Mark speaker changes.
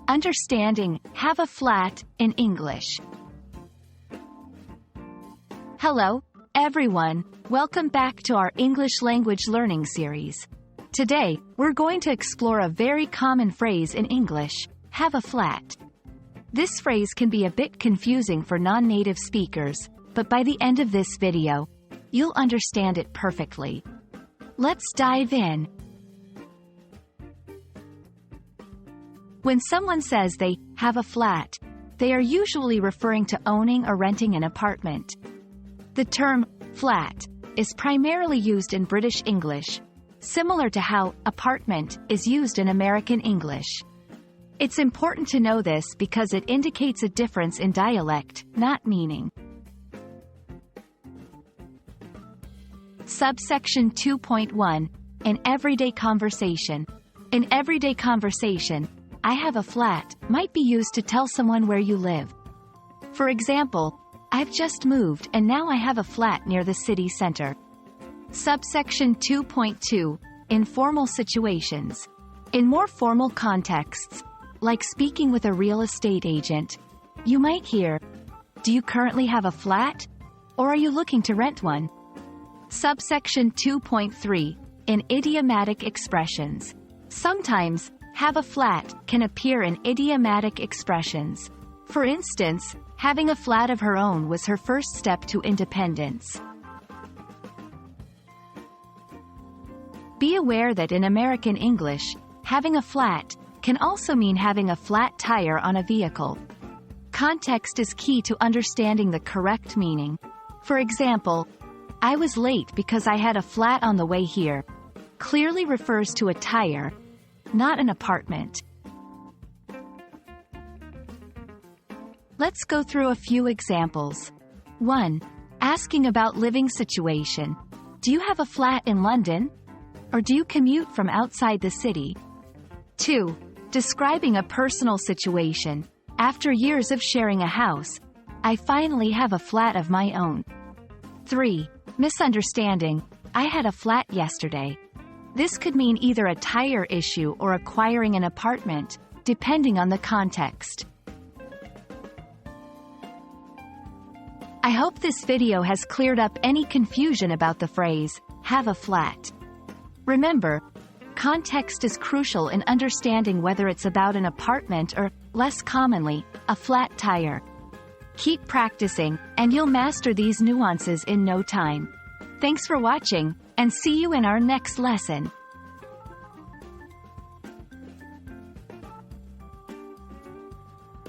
Speaker 1: Understanding have a flat in English. Hello, everyone. Welcome back to our English language learning series. Today, we're going to explore a very common phrase in English, have a flat. This phrase can be a bit confusing for non-native speakers, but by the end of this video, you'll understand it perfectly. Let's dive in. When someone says they have a flat, they are usually referring to owning or renting an apartment. The term flat is primarily used in British English, similar to how apartment is used in American English. It's important to know this because it indicates a difference in dialect, not meaning. Subsection 2.1. In everyday conversation. In everyday conversation, I have a flat might be used to tell someone where you live. For example, I've just moved and now I have a flat near the city center. Subsection 2.2. In formal situations. In more formal contexts, like speaking with a real estate agent, you might hear, "Do you currently have a flat? Or are you looking to rent one?" Subsection 2.3. In idiomatic expressions. Sometimes, have a flat can appear in idiomatic expressions. For instance, having a flat of her own was her first step to independence. Be aware that in American English, having a flat can also mean having a flat tire on a vehicle. Context is key to understanding the correct meaning. For example, I was late because I had a flat on the way here clearly refers to a tire, not an apartment. Let's go through a few examples. 1. Asking about living situation. Do you have a flat in London? Or do you commute from outside the city? 2. Describing a personal situation. After years of sharing a house, I finally have a flat of my own. 3. Misunderstanding. I had a flat yesterday. This could mean either a tire issue or acquiring an apartment, depending on the context. I hope this video has cleared up any confusion about the phrase, have a flat. Remember, context is crucial in understanding whether it's about an apartment or, less commonly, a flat tire. Keep practicing, and you'll master these nuances in no time. Thanks for watching, and see you in our next lesson.